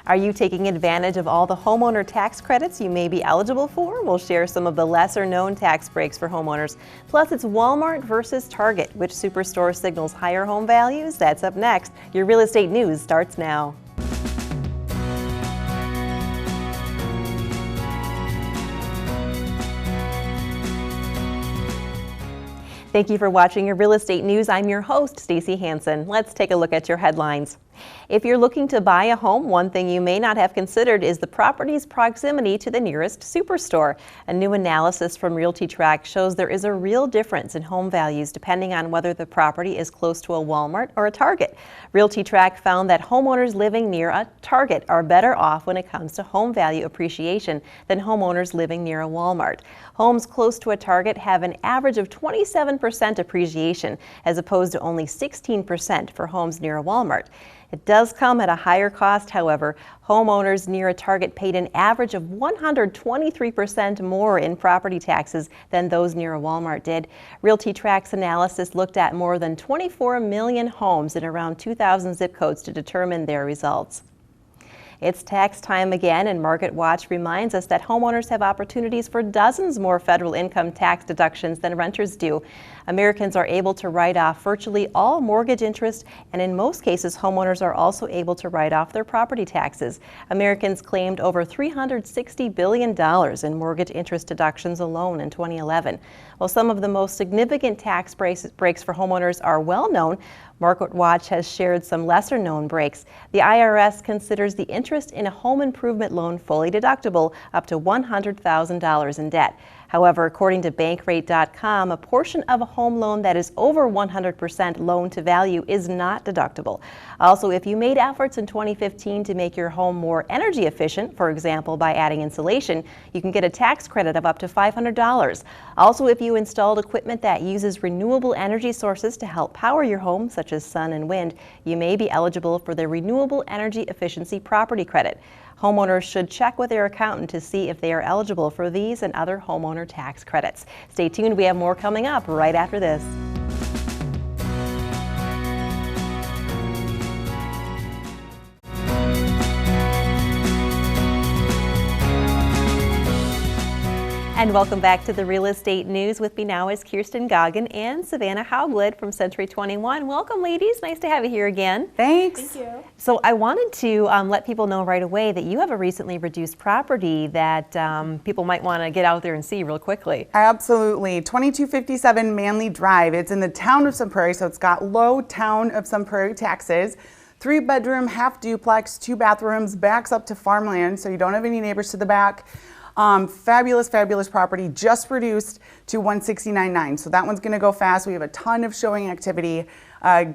Are you taking advantage of all the homeowner tax credits you may be eligible for? We'll share some of the lesser known tax breaks for homeowners. Plus, it's Walmart versus Target. Which superstore signals higher home values? That's up next. Your real estate news starts now. Thank you for watching your real estate news. I'm your host, Stacy Hansen. Let's take a look at your headlines. If you're looking to buy a home, one thing you may not have considered is the property's proximity to the nearest superstore. A new analysis from RealtyTrack shows there is a real difference in home values depending on whether the property is close to a Walmart or a Target. RealtyTrack found that homeowners living near a Target are better off when it comes to home value appreciation than homeowners living near a Walmart. Homes close to a Target have an average of 27% appreciation, as opposed to only 16% for homes near a Walmart. It does come at a higher cost, however. Homeowners near a Target paid an average of 123% more in property taxes than those near a Walmart did. RealtyTrack's analysis looked at more than 24 million homes in around 2,000 zip codes to determine their results. It's tax time again, and MarketWatch reminds us that homeowners have opportunities for dozens more federal income tax deductions than renters do. Americans are able to write off virtually all mortgage interest, and in most cases, homeowners are also able to write off their property taxes. Americans claimed over $360 billion in mortgage interest deductions alone in 2011. While some of the most significant tax breaks for homeowners are well known, MarketWatch has shared some lesser known breaks. The IRS considers the interest in a home improvement loan fully deductible up to $100,000 in debt. However, according to Bankrate.com, a portion of a home loan that is over 100% loan to value is not deductible. Also, if you made efforts in 2015 to make your home more energy efficient, for example by adding insulation, you can get a tax credit of up to $500. Also, if you installed equipment that uses renewable energy sources to help power your home, such as sun and wind, you may be eligible for the Renewable Energy Efficiency Property Credit. Homeowners should check with their accountant to see if they are eligible for these and other homeowner tax credits. Stay tuned, we have more coming up right after this. And welcome back to the Real Estate News. With me now is Kirsten Goggin and Savannah Hauglid from Century 21. Welcome, ladies. Nice to have you here again. Thanks. Thank you. So I wanted to let people know right away that you have a recently reduced property that people might want to get out there and see real quickly. Absolutely. 2257 Manley Drive. It's in the town of Sun Prairie, so it's got low town of Sun Prairie taxes. 3-bedroom, half duplex, 2 bathrooms, backs up to farmland, so you don't have any neighbors to the back. Fabulous property, just reduced to $169,900. So that one's going to go fast. We have a ton of showing activity.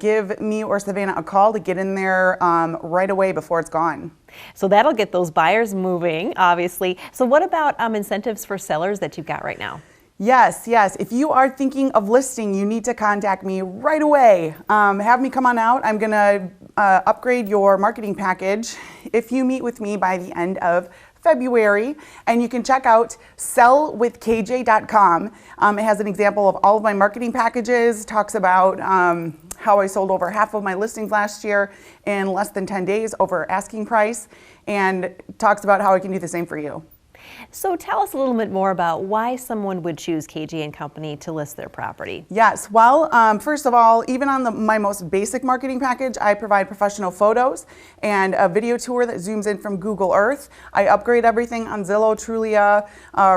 Give me or Savannah a call to get in there right away before it's gone. So that'll get those buyers moving, obviously. So what about incentives for sellers that you've got right now? Yes. If you are thinking of listing, you need to contact me right away. Have me come on out. I'm going to upgrade your marketing package if you meet with me by the end of February, and you can check out sellwithkj.com. It has an example of all of my marketing packages, talks about how I sold over half of my listings last year in less than 10 days over asking price, and talks about how I can do the same for you. So tell us a little bit more about why someone would choose KJ & Company to list their property. Yes, well, first of all, even on my most basic marketing package, I provide professional photos and a video tour that zooms in from Google Earth. I upgrade everything on Zillow, Trulia,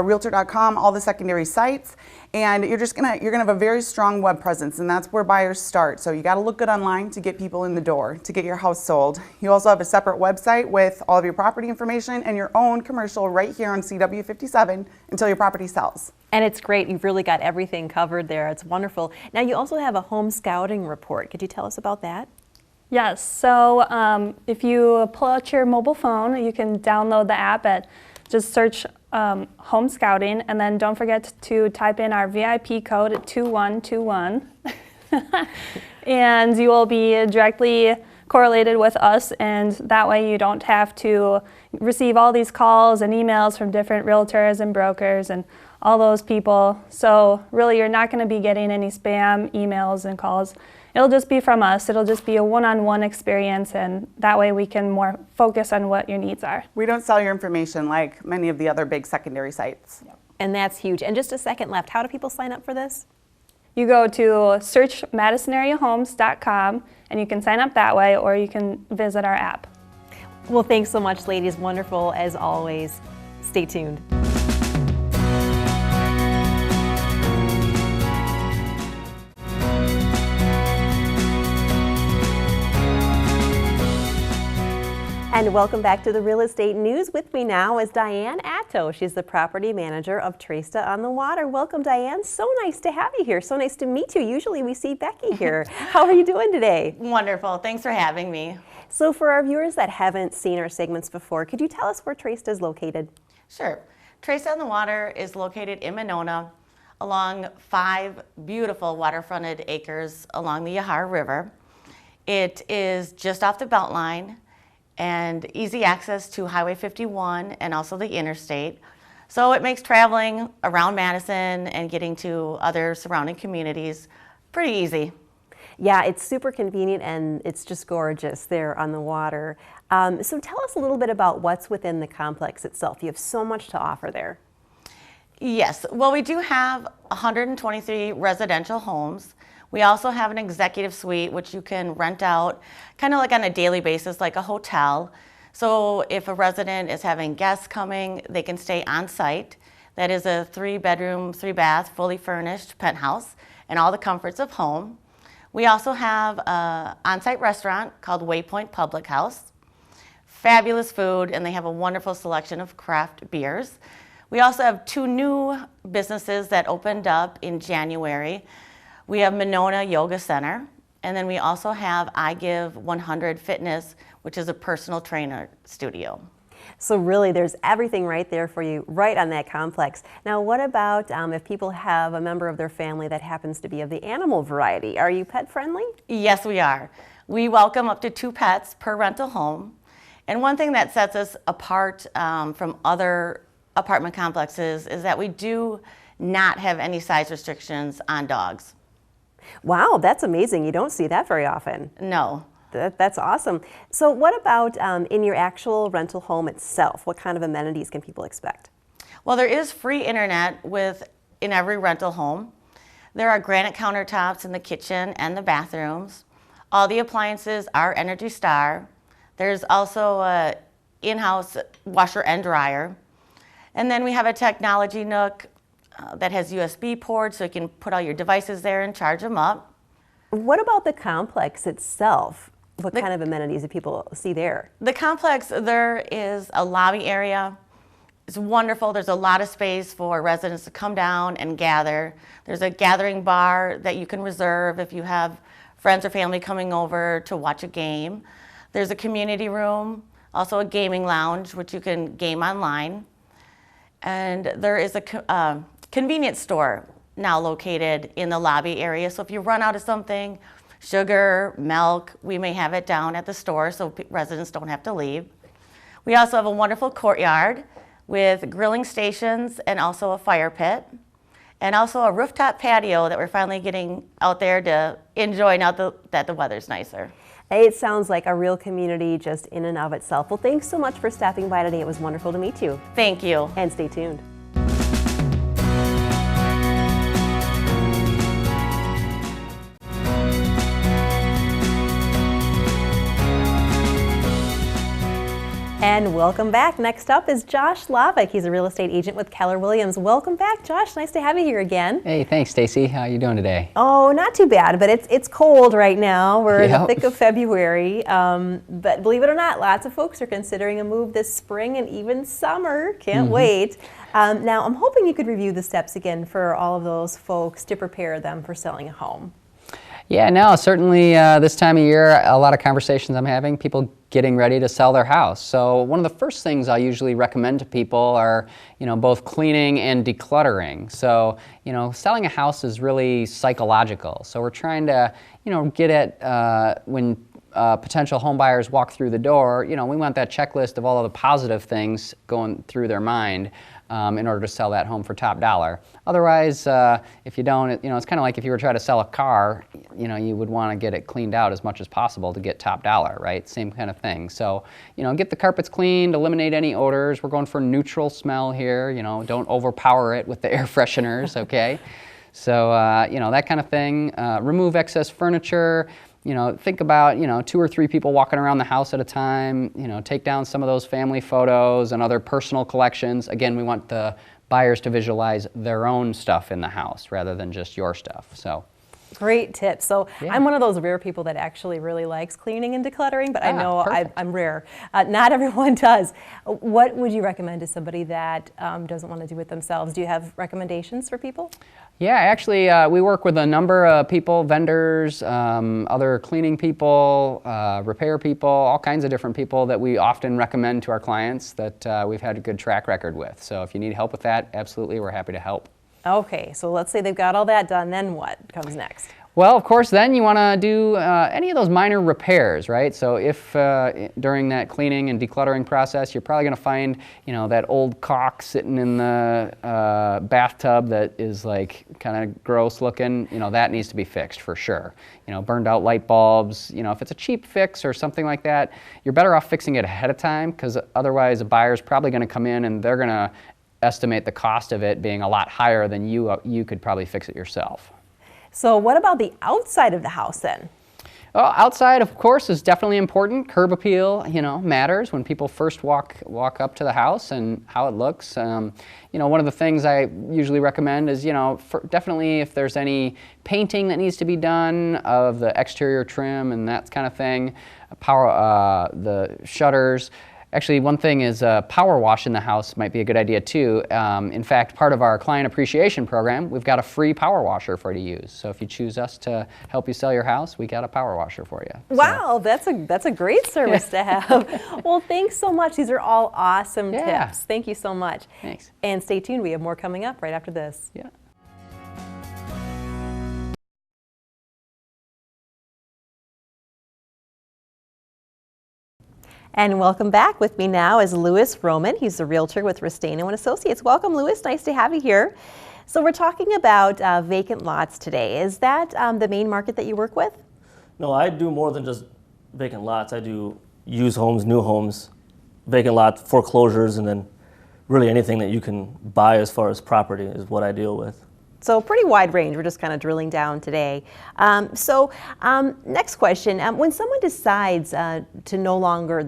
Realtor.com, all the secondary sites. And you're gonna have a very strong web presence, and that's where buyers start. So you got to look good online to get people in the door, to get your house sold. You also have a separate website with all of your property information and your own commercial right here on CW57 until your property sells. And it's great. You've really got everything covered there. It's wonderful. Now you also have a home scouting report. Could you tell us about that? Yes. So if you pull out your mobile phone, you can download the app at just search home scouting, and then don't forget to type in our VIP code at 2121 and you will be directly correlated with us, and that way you don't have to receive all these calls and emails from different realtors and brokers and all those people. So really you're not going to be getting any spam emails and calls, it'll just be from us. It'll just be a one-on-one experience, and that way we can more focus on what your needs are. We don't sell your information like many of the other big secondary sites. And that's huge. And just a second left, how do people sign up for this? You go to search MadisonAreaHomes.com, and you can sign up that way, or you can visit our app. Well, thanks so much, ladies. Wonderful as always. Stay tuned. And welcome back to the Real Estate News. With me now is Diane Atto. She's the property manager of TREN132 on the Water. Welcome, Diane. So nice to have you here. So nice to meet you. Usually we see Becky here. How are you doing today? Wonderful. Thanks for having me. So for our viewers that haven't seen our segments before, could you tell us where TREN132 is located? Sure. TREN132 on the Water is located in Monona along 5 beautiful waterfronted acres along the Yahar River. It is just off the Beltline and easy access to Highway 51 and also the interstate. So it makes traveling around Madison and getting to other surrounding communities pretty easy. Yeah, it's super convenient and it's just gorgeous there on the water. So tell us a little bit about what's within the complex itself. You have so much to offer there. Yes, well, we do have 123 residential homes. We also have an executive suite, which you can rent out kind of like on a daily basis, like a hotel. So if a resident is having guests coming, they can stay on site. That is a 3-bedroom, 3-bath, fully furnished penthouse and all the comforts of home. We also have an on-site restaurant called Waypoint Public House. Fabulous food, and they have a wonderful selection of craft beers. We also have 2 new businesses that opened up in January. We have Monona Yoga Center, and then we also have I Give 100 Fitness, which is a personal trainer studio. So really there's everything right there for you, right on that complex. Now what about if people have a member of their family that happens to be of the animal variety? Are you pet friendly? Yes, we are. We welcome up to 2 pets per rental home. And one thing that sets us apart from other apartment complexes is that we do not have any size restrictions on dogs. Wow, that's amazing. You don't see that very often. No. That's awesome. So what about in your actual rental home itself? What kind of amenities can people expect? Well, there is free internet in every rental home. There are granite countertops in the kitchen and the bathrooms. All the appliances are Energy Star. There's also an in-house washer and dryer. And then we have a technology nook that has USB ports, so you can put all your devices there and charge them up. What about the complex itself? What kind of amenities do people see there? The complex, there is a lobby area. It's wonderful. There's a lot of space for residents to come down and gather. There's a gathering bar that you can reserve if you have friends or family coming over to watch a game. There's a community room, also a gaming lounge, which you can game online. And there is a convenience store now located in the lobby area. So if you run out of something, sugar, milk, we may have it down at the store so residents don't have to leave. We also have a wonderful courtyard with grilling stations and also a fire pit. And also a rooftop patio that we're finally getting out there to enjoy now that the weather's nicer. It sounds like a real community just in and of itself. Well, thanks so much for stopping by today. It was wonderful to meet you. Thank you. And stay tuned. And welcome back. Next up is Josh Lavick. He's a real estate agent with Keller Williams. Welcome back, Josh. Nice to have you here again. Hey, thanks, Stacy. How are you doing today? Oh, not too bad, but it's cold right now. We're in the Yep. thick of February. But believe it or not, lots of folks are considering a move this spring and even summer. Can't wait. Now, I'm hoping you could review the steps again for all of those folks to prepare them for selling a home. Yeah, no, certainly this time of year, a lot of conversations I'm having, people getting ready to sell their house. So one of the first things I usually recommend to people are, both cleaning and decluttering. So, selling a house is really psychological. So we're trying to, get at when potential home buyers walk through the door, we want that checklist of all of the positive things going through their mind in order to sell that home for top dollar. Otherwise, if you don't, it's kind of like if you were trying to sell a car, you would want to get it cleaned out as much as possible to get top dollar, right? Same kind of thing. So, get the carpets cleaned, eliminate any odors. We're going for neutral smell here, don't overpower it with the air fresheners, okay? So, that kind of thing. Remove excess furniture. Think about, 2 or 3 people walking around the house at a time. Take down some of those family photos and other personal collections. Again, we want the buyers to visualize their own stuff in the house rather than just your stuff. So. Great tips. So Yeah. I'm one of those rare people that actually really likes cleaning and decluttering, but I know perfect. I'm rare. Not everyone does. What would you recommend to somebody that doesn't want to do it themselves? Do you have recommendations for people? Yeah, actually, we work with a number of people, vendors, other cleaning people, repair people, all kinds of different people that we often recommend to our clients that we've had a good track record with. So if you need help with that, absolutely, we're happy to help. Okay, so let's say they've got all that done, then what comes next? Well, of course, then you want to do any of those minor repairs, right? So if during that cleaning and decluttering process, you're probably going to find, that old caulk sitting in the bathtub that is like kind of gross looking, that needs to be fixed for sure. Burned out light bulbs, if it's a cheap fix or something like that, you're better off fixing it ahead of time because otherwise a buyer's probably going to come in and they're going to estimate the cost of it being a lot higher than you could probably fix it yourself. So what about the outside of the house then? Well, outside, of course, is definitely important. Curb appeal, matters when people first walk up to the house and how it looks. One of the things I usually recommend is, definitely if there's any painting that needs to be done of the exterior trim and that kind of thing, the shutters. Actually, one thing is power wash in the house might be a good idea too. In fact, part of our client appreciation program, we've got a free power washer for you to use. So if you choose us to help you sell your house, we got a power washer for you. Wow, that's a great service to have. Well, thanks so much. These are all awesome tips. Thank you so much. Thanks. And stay tuned. We have more coming up right after this. Yeah. And welcome back. With me now is Louis Roman. He's a realtor with Restaino & Associates. Welcome, Louis. Nice to have you here. So we're talking about vacant lots today. Is that the main market that you work with? No, I do more than just vacant lots. I do used homes, new homes, vacant lots, foreclosures, and then really anything that you can buy as far as property is what I deal with. So pretty wide range. We're just kind of drilling down today. Next question. When someone decides they no longer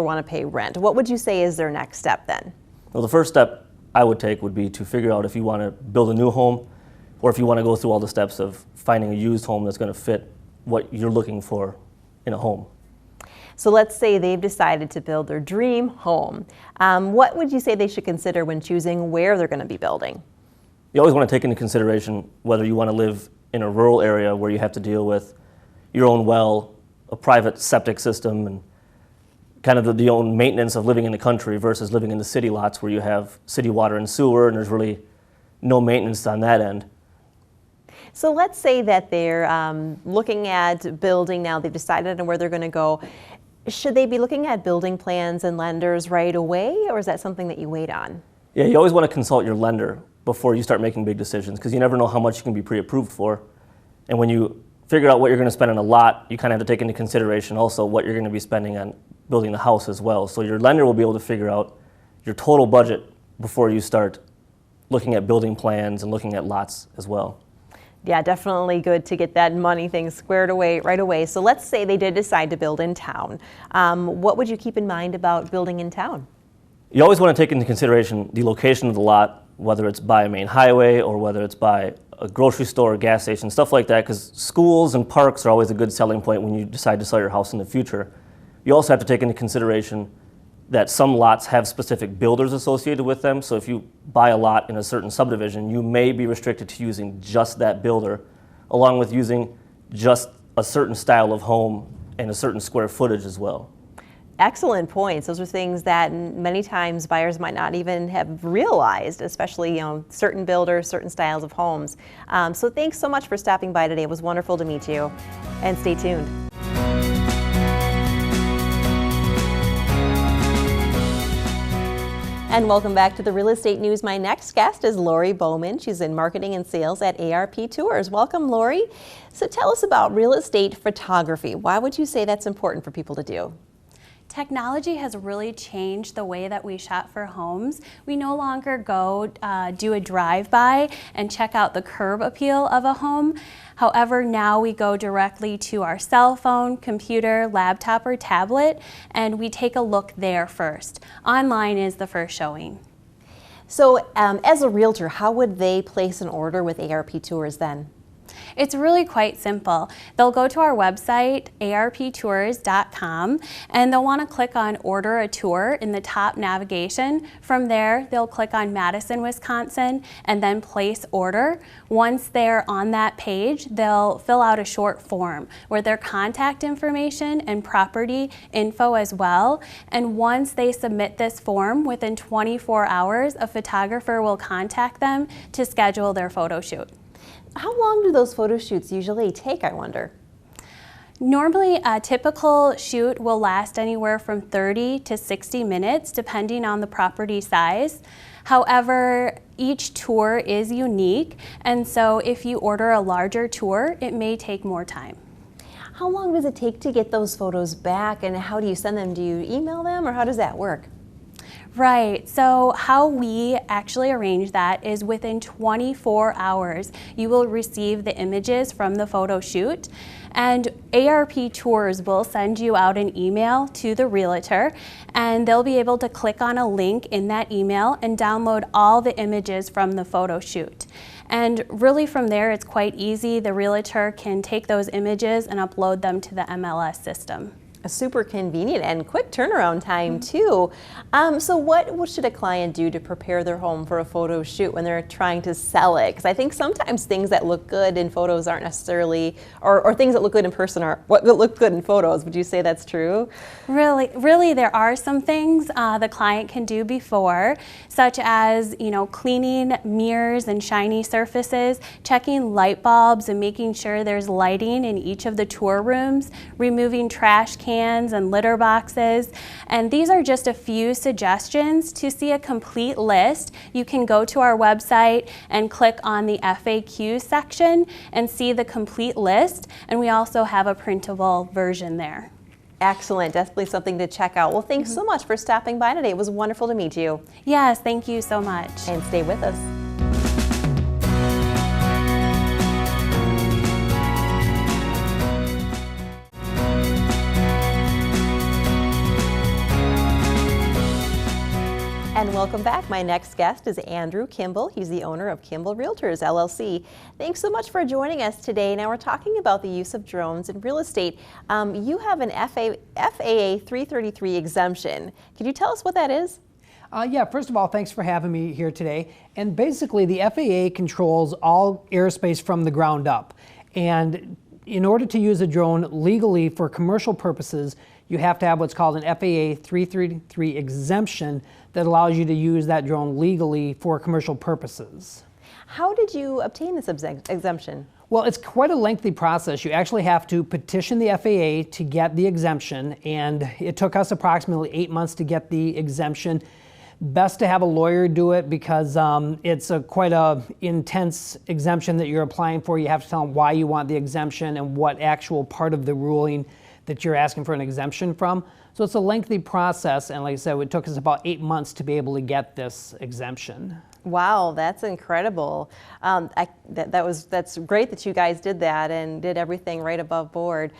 want to pay rent, what would you say is their next step then? Well, the first step I would take would be to figure out if you want to build a new home or if you want to go through all the steps of finding a used home that's going to fit what you're looking for in a home. So let's say they've decided to build their dream home. What would you say they should consider when choosing where they're going to be building? You always want to take into consideration whether you want to live in a rural area where you have to deal with your own well, a private septic system, and kind of the own maintenance of living in the country versus living in the city lots where you have city water and sewer and there's really no maintenance on that end. So let's say that they're looking at building now, they've decided on where they're going to go. Should they be looking at building plans and lenders right away, or is that something that you wait on? Yeah, you always want to consult your lender before you start making big decisions because you never know how much you can be pre-approved for. And when you figure out what you're going to spend on a lot, you kind of have to take into consideration also what you're going to be spending on building the house as well. So your lender will be able to figure out your total budget before you start looking at building plans and looking at lots as well. Yeah, definitely good to get that money thing squared away right away. So let's say they did decide to build in town. What would you keep in mind about building in town? You always want to take into consideration the location of the lot, whether it's by a main highway or whether it's by a grocery store or gas station, stuff like that, because schools and parks are always a good selling point when you decide to sell your house in the future. You also have to take into consideration that some lots have specific builders associated with them, so if you buy a lot in a certain subdivision, you may be restricted to using just that builder, along with using just a certain style of home and a certain square footage as well. Excellent points. Those are things that many times buyers might not even have realized, especially certain builders, certain styles of homes. So thanks so much for stopping by today. It was wonderful to meet you, and stay tuned. And welcome back to the Real Estate News. My next guest is Lori Bowman. She's in marketing and sales at ARP Tours. Welcome, Lori. So tell us about real estate photography. Why would you say that's important for people to do? Technology has really changed the way that we shop for homes. We no longer go do a drive-by and check out the curb appeal of a home. However, now we go directly to our cell phone, computer, laptop, or tablet, and we take a look there first. Online is the first showing. So as a realtor, how would they place an order with ARP Tours then? It's really quite simple. They'll go to our website, arptours.com, and they'll want to click on Order a Tour in the top navigation. From there, they'll click on Madison, Wisconsin, and then Place Order. Once they're on that page, they'll fill out a short form with their contact information and property info as well. And once they submit this form, within 24 hours, a photographer will contact them to schedule their photo shoot. How long do those photo shoots usually take, I wonder? Normally, a typical shoot will last anywhere from 30 to 60 minutes, depending on the property size. However, each tour is unique, and so if you order a larger tour, it may take more time. How long does it take to get those photos back, and how do you send them? Do you email them, or how does that work? Right, so how we actually arrange that is within 24 hours, you will receive the images from the photo shoot, and ARP Tours will send you out an email to the realtor, and they'll be able to click on a link in that email and download all the images from the photo shoot. And really from there, it's quite easy. The realtor can take those images and upload them to the MLS system. A super convenient and quick turnaround time too. So what should a client do to prepare their home for a photo shoot when they're trying to sell it? Because I think sometimes things that look good in photos aren't necessarily, or things that look good in person are what look good in photos. Would you say that's true? Really, there are some things the client can do before, such as cleaning mirrors and shiny surfaces, checking light bulbs and making sure there's lighting in each of the tour rooms, removing trash cans and litter boxes. And these are just a few suggestions. To see a complete list, you can go to our website and click on the FAQ section and see the complete list. And we also have a printable version there. Excellent, definitely something to check out. Well, thanks so much for stopping by today. It was wonderful to meet you. Yes, thank you so much. And stay with us. And welcome back. My next guest is Andrew Kimball. He's the owner of Kimball Realtors, LLC. Thanks so much for joining us today. Now we're talking about the use of drones in real estate. You have an FAA 333 exemption. Could you tell us what that is? Yeah, first of all, thanks for having me here today. And basically, the FAA controls all airspace from the ground up. And in order to use a drone legally for commercial purposes, you have to have what's called an FAA 333 exemption that allows you to use that drone legally for commercial purposes. How did you obtain this exemption? Well, it's quite a lengthy process. You actually have to petition the FAA to get the exemption, and it took us approximately 8 months to get the exemption. Best to have a lawyer do it because it's quite a intense exemption that you're applying for. You have to tell them why you want the exemption and what actual part of the ruling that you're asking for an exemption from. So it's a lengthy process, and like I said, it took us about 8 months to be able to get this exemption. Wow, that's incredible. That's great that you guys did that and did everything right above board.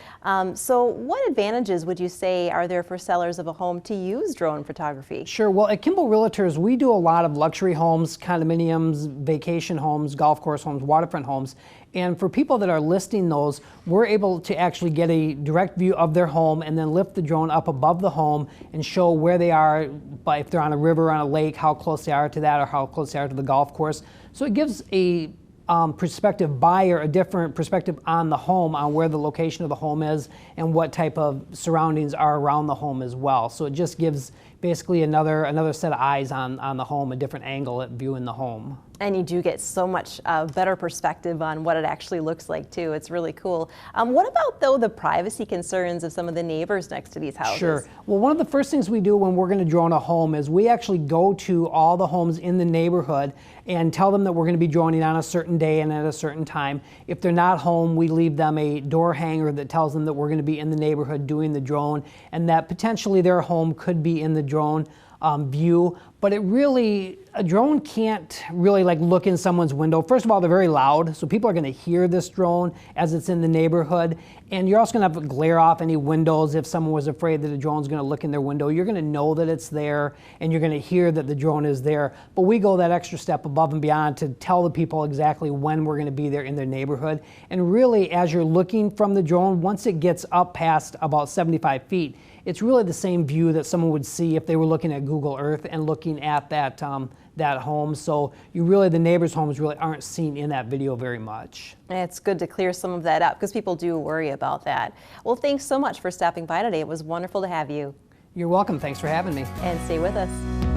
So what advantages would you say are there for sellers of a home to use drone photography? Sure, well at Kimball Realtors, we do a lot of luxury homes, condominiums, vacation homes, golf course homes, waterfront homes. And for people that are listing those, we're able to actually get a direct view of their home and then lift the drone up above the home and show where they are, if they're on a river, on a lake, how close they are to that or how close they are to the golf course. So it gives a prospective buyer a different perspective on the home, on where the location of the home is and what type of surroundings are around the home as well. So it just gives basically another set of eyes on the home, a different angle at viewing the home. And you do get so much better perspective on what it actually looks like too. It's really cool. What about though the privacy concerns of some of the neighbors next to these houses? Sure. Well, one of the first things we do when we're going to drone a home is we actually go to all the homes in the neighborhood and tell them that we're going to be droning on a certain day and at a certain time. If they're not home, we leave them a door hanger that tells them that we're going to be in the neighborhood doing the drone and that potentially their home could be in the drone view. But a drone can't really like look in someone's window. First of all, they're very loud, so people are going to hear this drone as it's in the neighborhood. And you're also going to have to glare off any windows if someone was afraid that a drone's going to look in their window. You're going to know that it's there, and you're going to hear that the drone is there. But we go that extra step above and beyond to tell the people exactly when we're going to be there in their neighborhood. And really, as you're looking from the drone, once it gets up past about 75 feet, it's really the same view that someone would see if they were looking at Google Earth and looking at that home. So the neighbors' homes really aren't seen in that video very much. It's good to clear some of that up because people do worry about that. Well, thanks so much for stopping by today. It was wonderful to have you. You're welcome. Thanks for having me. And stay with us.